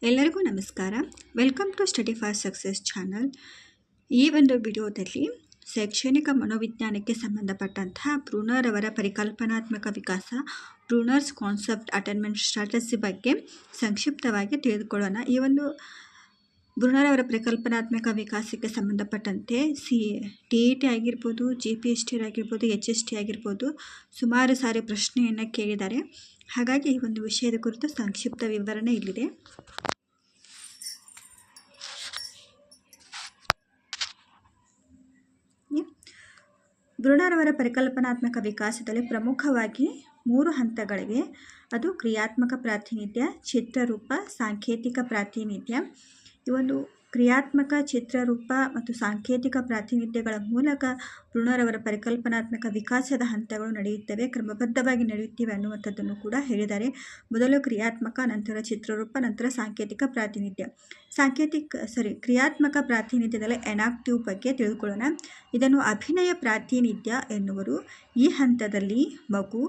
ಎಲ್ಲರಿಗೂ ನಮಸ್ಕಾರ. Welcome to study for success channel. ಈ ಒಂದು ವಿಡಿಯೋದಲ್ಲಿ ಶೈಕ್ಷಣಿಕ ಮನೋವಿಜ್ಞಾನಕ್ಕೆ ಸಂಬಂಧಪಟ್ಟಂತಹ ಬ್ರೂನರ್ ಅವರ ಪರಿಕಲ್ಪನಾತ್ಮಕ ವಿಕಾಸ, ಬ್ರೂನರ್ಸ್ ಕಾನ್ಸೆಪ್ಟ್ ಅಟೈನ್ಮೆಂಟ್ ಸ್ಟ್ರಾಟಜಿ ಬಗ್ಗೆ ಸಂಕ್ಷಿಪ್ತವಾಗಿ ತಿಳಿದುಕೊಳ್ಳೋಣ. ಈ ಒಂದು ಬ್ರೂನರ್ ಅವರ ಪರಿಕಲ್ಪನಾತ್ಮಕ ವಿಕಾಸಕ್ಕೆ ಸಂಬಂಧಪಟ್ಟಂತೆ TET ಆಗಿರ್ಬೋದು, GPST ಆಗಿರ್ಬೋದು, HST ಆಗಿರ್ಬೋದು ಸುಮಾರು ಸಾರಿ ಪ್ರಶ್ನೆಯನ್ನು ಕೇಳಿದ್ದಾರೆ. ಹಾಗಾಗಿ ಈ ಒಂದು ವಿಷಯದ ಕುರಿತು ಸಂಕ್ಷಿಪ್ತ ವಿವರಣೆ ಇಲ್ಲಿದೆ. ಬ್ರೂನರ್ ಅವರ ಪರಿಕಲ್ಪನಾತ್ಮಕ ವಿಕಾಸದಲ್ಲಿ ಪ್ರಮುಖವಾಗಿ 3 ಹಂತಗಳಿವೆ. ಅದು ಕ್ರಿಯಾತ್ಮಕ ಪ್ರಾತಿನಿಧ್ಯ, ಚಿತ್ರರೂಪ, ಸಾಂಕೇತಿಕ ಪ್ರಾತಿನಿಧ್ಯ. ಈ ಒಂದು ಕ್ರಿಯಾತ್ಮಕ, ಚಿತ್ರರೂಪ ಮತ್ತು ಸಾಂಕೇತಿಕ ಪ್ರಾತಿನಿಧ್ಯಗಳ ಮೂಲಕ ಬ್ರೂನರ್ ಅವರ ಪರಿಕಲ್ಪನಾತ್ಮಕ ವಿಕಾಸದ ಹಂತಗಳು ನಡೆಯುತ್ತವೆ, ಕ್ರಮಬದ್ಧವಾಗಿ ನಡೆಯುತ್ತಿವೆ ಅನ್ನುವಂಥದ್ದನ್ನು ಕೂಡ ಹೇಳಿದ್ದಾರೆ. ಮೊದಲು ಕ್ರಿಯಾತ್ಮಕ, ನಂತರ ಚಿತ್ರರೂಪ, ನಂತರ ಸಾಂಕೇತಿಕ ಪ್ರಾತಿನಿಧ್ಯ. ಕ್ರಿಯಾತ್ಮಕ ಪ್ರಾತಿನಿಧ್ಯದಲ್ಲಿ ಎನಾಕ್ಟಿವ್ ಬಗ್ಗೆ ತಿಳ್ಕೊಳ್ಳೋಣ. ಇದನ್ನು ಅಭಿನಯ ಪ್ರಾತಿನಿಧ್ಯ ಎನ್ನುವರು. ಈ ಹಂತದಲ್ಲಿ ಮಗು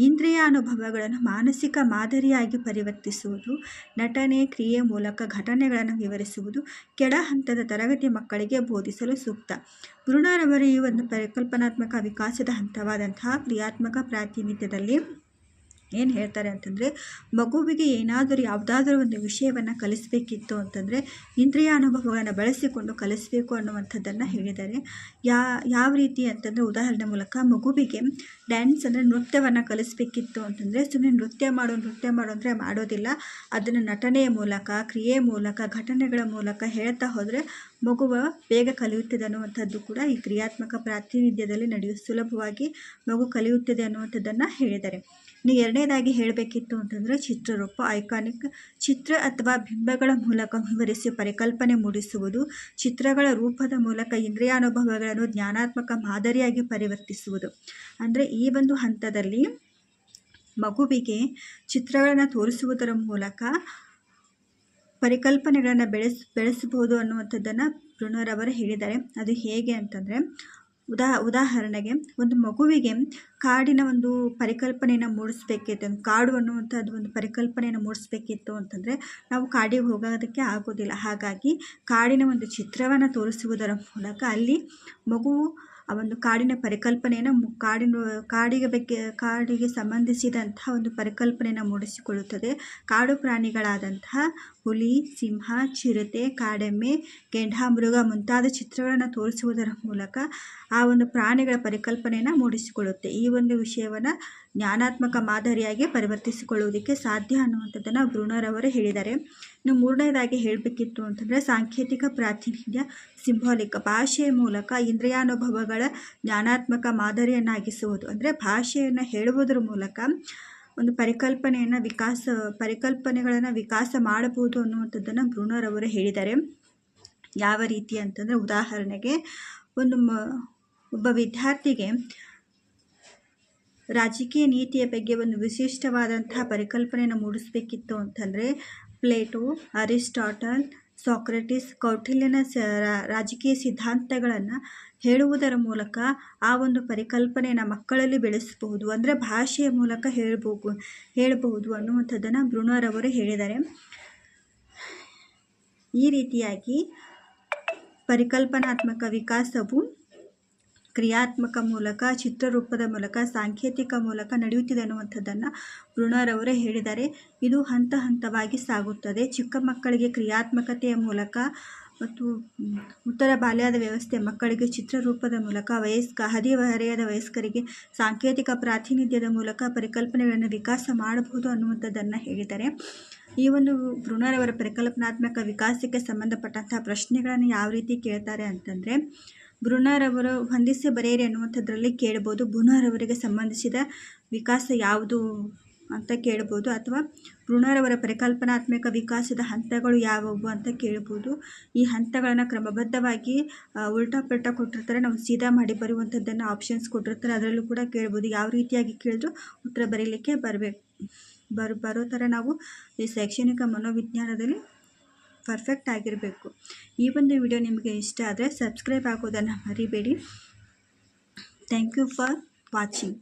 ಇಂದ್ರಿಯಾನುಭವಗಳನ್ನು ಮಾನಸಿಕ ಮಾದರಿಯಾಗಿ ಪರಿವರ್ತಿಸುವುದು, ನಟನೆ, ಕ್ರಿಯೆ ಮೂಲಕ ಘಟನೆಗಳನ್ನು ವಿವರಿಸುವುದು ಕೆಳ ಹಂತದ ತರಗತಿ ಮಕ್ಕಳಿಗೆ ಬೋಧಿಸಲು ಸೂಕ್ತ. ಬ್ರೂನರ್ ಅವರ ಈ ಒಂದು ಪರಿಕಲ್ಪನಾತ್ಮಕ ವಿಕಾಸದ ಹಂತವಾದಂತಹ ಕ್ರಿಯಾತ್ಮಕ ಪ್ರಾತಿನಿಧ್ಯದಲ್ಲಿ ಏನು ಹೇಳ್ತಾರೆ ಅಂತಂದರೆ, ಮಗುವಿಗೆ ಯಾವುದಾದ್ರೂ ಒಂದು ವಿಷಯವನ್ನು ಕಲಿಸಬೇಕಿತ್ತು ಅಂತಂದರೆ ಇಂದ್ರಿಯಾನುಭವಗಳನ್ನು ಬಳಸಿಕೊಂಡು ಕಲಿಸಬೇಕು ಅನ್ನುವಂಥದ್ದನ್ನು ಹೇಳಿದ್ದಾರೆ. ಯಾವ ರೀತಿ ಅಂತಂದರೆ, ಉದಾಹರಣೆ ಮೂಲಕ ಮಗುವಿಗೆ ಡ್ಯಾನ್ಸ್ ಅಂದರೆ ನೃತ್ಯವನ್ನು ಕಲಿಸಬೇಕಿತ್ತು ಅಂತಂದರೆ ಸುಮ್ಮನೆ ನೃತ್ಯ ಮಾಡು ಅಂದರೆ ಮಾಡೋದಿಲ್ಲ. ಅದನ್ನು ನಟನೆಯ ಮೂಲಕ, ಕ್ರಿಯೆ ಮೂಲಕ, ಘಟನೆಗಳ ಮೂಲಕ ಹೇಳ್ತಾ ಹೋದರೆ ಮಗುವ ಬೇಗ ಕಲಿಯುತ್ತದೆ ಅನ್ನುವಂಥದ್ದು ಕೂಡ ಈ ಕ್ರಿಯಾತ್ಮಕ ಪ್ರಾತಿನಿಧ್ಯದಲ್ಲಿ ಸುಲಭವಾಗಿ ಮಗು ಕಲಿಯುತ್ತದೆ ಅನ್ನುವಂಥದ್ದನ್ನು ಹೇಳಿದ್ದಾರೆ. ಇನ್ನು ಎರಡನೇದಾಗಿ ಹೇಳಬೇಕಿತ್ತು ಅಂತಂದರೆ ಚಿತ್ರರೂಪ, ಐಕಾನಿಕ್. ಚಿತ್ರ ಅಥವಾ ಬಿಂಬಗಳ ಮೂಲಕ ವಿವರಿಸಿ ಪರಿಕಲ್ಪನೆ ಮೂಡಿಸುವುದು, ಚಿತ್ರಗಳ ರೂಪದ ಮೂಲಕ ಇಂದ್ರಿಯಾನುಭವಗಳನ್ನು ಜ್ಞಾನಾತ್ಮಕ ಮಾದರಿಯಾಗಿ ಪರಿವರ್ತಿಸುವುದು. ಅಂದರೆ ಈ ಒಂದು ಹಂತದಲ್ಲಿ ಮಗುವಿಗೆ ಚಿತ್ರಗಳನ್ನು ತೋರಿಸುವುದರ ಮೂಲಕ ಪರಿಕಲ್ಪನೆಗಳನ್ನು ಬೆಳೆಸಬಹುದು ಅನ್ನುವಂಥದ್ದನ್ನು ಬ್ರೂನರ್ ಅವರು ಹೇಳಿದ್ದಾರೆ. ಅದು ಹೇಗೆ ಅಂತಂದರೆ, ಉದಾಹರಣೆಗೆ ಒಂದು ಮಗುವಿಗೆ ಕಾಡಿನ ಒಂದು ಪರಿಕಲ್ಪನೆಯನ್ನು ಮೂಡಿಸ್ಬೇಕಿತ್ತು, ಕಾಡು ಅನ್ನುವಂಥದ್ದು ಒಂದು ಪರಿಕಲ್ಪನೆಯನ್ನು ಮೂಡಿಸ್ಬೇಕಿತ್ತು ಅಂತಂದರೆ ನಾವು ಕಾಡಿಗೆ ಹೋಗೋದಕ್ಕೆ ಆಗೋದಿಲ್ಲ. ಹಾಗಾಗಿ ಕಾಡಿನ ಒಂದು ಚಿತ್ರವನ್ನು ತೋರಿಸುವುದರ ಮೂಲಕ ಅಲ್ಲಿ ಮಗುವು ಆ ಒಂದು ಕಾಡಿನ ಪರಿಕಲ್ಪನೆಯನ್ನು ಕಾಡಿಗೆ ಸಂಬಂಧಿಸಿದಂತಹ ಒಂದು ಪರಿಕಲ್ಪನೆಯನ್ನು ಮೂಡಿಸಿಕೊಳ್ಳುತ್ತದೆ. ಕಾಡು ಪ್ರಾಣಿಗಳಾದಂತಹ ಹುಲಿ, ಸಿಂಹ, ಚಿರತೆ, ಕಾಡೆಮ್ಮೆ, ಗೆಂಡಾಮೃಗ ಮುಂತಾದ ಚಿತ್ರಗಳನ್ನು ತೋರಿಸುವುದರ ಮೂಲಕ ಆ ಒಂದು ಪ್ರಾಣಿಗಳ ಪರಿಕಲ್ಪನೆಯನ್ನು ಮೂಡಿಸಿಕೊಳ್ಳುತ್ತೆ. ಈ ಒಂದು ವಿಷಯವನ್ನು ಜ್ಞಾನಾತ್ಮಕ ಮಾದರಿಯಾಗಿ ಪರಿವರ್ತಿಸಿಕೊಳ್ಳುವುದಕ್ಕೆ ಸಾಧ್ಯ ಅನ್ನುವಂಥದ್ದನ್ನು ಬ್ರೂನರ್ ಅವರು ಹೇಳಿದ್ದಾರೆ. ಇನ್ನು ಮೂರನೇದಾಗಿ ಹೇಳಬೇಕಿತ್ತು ಅಂತಂದರೆ ಸಾಂಕೇತಿಕ ಪ್ರಾತಿನಿಧ್ಯ, ಸಿಂಬಾಲಿಕ್. ಭಾಷೆಯ ಮೂಲಕ ಇಂದ್ರಿಯಾನುಭವಗಳ ಜ್ಞಾನಾತ್ಮಕ ಮಾದರಿಯನ್ನಾಗಿಸುವುದು. ಅಂದರೆ ಭಾಷೆಯನ್ನು ಹೇಳುವುದರ ಮೂಲಕ ಒಂದು ಪರಿಕಲ್ಪನೆಗಳನ್ನು ವಿಕಾಸ ಮಾಡಬಹುದು ಅನ್ನುವಂಥದ್ದನ್ನು ಬ್ರೂನರ್ ಅವರು ಹೇಳಿದ್ದಾರೆ. ಯಾವ ರೀತಿ ಅಂತಂದರೆ, ಉದಾಹರಣೆಗೆ ಒಬ್ಬ ವಿದ್ಯಾರ್ಥಿಗೆ ರಾಜಕೀಯ ನೀತಿಯ ಬಗ್ಗೆ ಒಂದು ವಿಶಿಷ್ಟವಾದಂತಹ ಪರಿಕಲ್ಪನೆಯನ್ನು ಮೂಡಿಸಬೇಕಿತ್ತು ಅಂತಂದರೆ ಪ್ಲೇಟೋ, ಅರಿಸ್ಟಾಟಲ್, ಸಾಕ್ರೆಟಿಸ್, ಕೌಟಿಲ್ಯನ ರಾಜಕೀಯ ಸಿದ್ಧಾಂತಗಳನ್ನು ಹೇಳುವುದರ ಮೂಲಕ ಆ ಒಂದು ಪರಿಕಲ್ಪನೆಯನ್ನು ಮಕ್ಕಳಲ್ಲಿ ಬೆಳೆಸಬಹುದು. ಅಂದರೆ ಭಾಷೆಯ ಮೂಲಕ ಹೇಳಬಹುದು ಅನ್ನುವಂಥದ್ದನ್ನು ಬ್ರೂನರ್ ಅವರು ಹೇಳಿದ್ದಾರೆ. ಈ ರೀತಿಯಾಗಿ ಪರಿಕಲ್ಪನಾತ್ಮಕ ವಿಕಾಸವು ಕ್ರಿಯಾತ್ಮಕ ಮೂಲಕ, ಚಿತ್ರರೂಪದ ಮೂಲಕ, ಸಾಂಕೇತಿಕ ಮೂಲಕ ನಡೆಯುತ್ತಿದೆ ಅನ್ನುವಂಥದ್ದನ್ನು ಬ್ರೂನರ್ ಅವರೇ ಹೇಳಿದ್ದಾರೆ. ಇದು ಹಂತ ಹಂತವಾಗಿ ಸಾಗುತ್ತದೆ. ಚಿಕ್ಕ ಮಕ್ಕಳಿಗೆ ಕ್ರಿಯಾತ್ಮಕತೆಯ ಮೂಲಕ ಮತ್ತು ಉತ್ತರ ಬಾಲ್ಯದ ವ್ಯವಸ್ಥೆ ಮಕ್ಕಳಿಗೆ ಚಿತ್ರರೂಪದ ಮೂಲಕ, ಹದಿಹರೆಯದ ವಯಸ್ಕರಿಗೆ ಸಾಂಕೇತಿಕ ಪ್ರಾತಿನಿಧ್ಯದ ಮೂಲಕ ಪರಿಕಲ್ಪನೆಗಳನ್ನು ವಿಕಾಸ ಮಾಡಬಹುದು ಅನ್ನುವಂಥದ್ದನ್ನು ಹೇಳಿದ್ದಾರೆ. ಈ ಒಂದು ಬ್ರೂನರ್ ಅವರ ಪರಿಕಲ್ಪನಾತ್ಮಕ ವಿಕಾಸಕ್ಕೆ ಸಂಬಂಧಪಟ್ಟಂತಹ ಪ್ರಶ್ನೆಗಳನ್ನು ಯಾವ ರೀತಿ ಕೇಳ್ತಾರೆ ಅಂತಂದರೆ, ಬ್ರೂನರ್ ಅವರು ಹೊಂದಿಸಿ ಬರೆಯಿರಿ ಅನ್ನುವಂಥದ್ರಲ್ಲಿ ಕೇಳ್ಬೋದು. ಬ್ರೂನರ್ ಅವರಿಗೆ ಸಂಬಂಧಿಸಿದ ವಿಕಾಸ ಯಾವುದು ಅಂತ ಕೇಳ್ಬೋದು, ಅಥವಾ ಬ್ರೂನರ್ ಅವರ ಪರಿಕಲ್ಪನಾತ್ಮಕ ವಿಕಾಸದ ಹಂತಗಳು ಯಾವುವು ಅಂತ ಕೇಳ್ಬೋದು. ಈ ಹಂತಗಳನ್ನು ಕ್ರಮಬದ್ಧವಾಗಿ ಉಲ್ಟಾ ಪಲ್ಟಾ ಕೊಟ್ಟಿರ್ತಾರೆ, ನಾವು ಸೀದಾ ಮಾಡಿ ಬರುವಂಥದ್ದನ್ನು ಆಪ್ಷನ್ಸ್ ಕೊಟ್ಟಿರ್ತಾರೆ, ಅದರಲ್ಲೂ ಕೂಡ ಕೇಳ್ಬೋದು. ಯಾವ ರೀತಿಯಾಗಿ ಕೇಳಿದ್ರು ಉತ್ತರ ಬರೀಲಿಕ್ಕೆ ಬರೋ ಥರ ನಾವು ಈ ಶೈಕ್ಷಣಿಕ ಮನೋವಿಜ್ಞಾನದಲ್ಲಿ ಪರ್ಫೆಕ್ಟ್ ಆಗಿರಬೇಕು. ಈ ಒಂದು ವಿಡಿಯೋ ನಿಮಗೆ ಇಷ್ಟ ಆದರೆ ಸಬ್ಸ್ಕ್ರೈಬ್ ಆಗೋದನ್ನು ಮರಿಬೇಡಿ. Thank you for watching.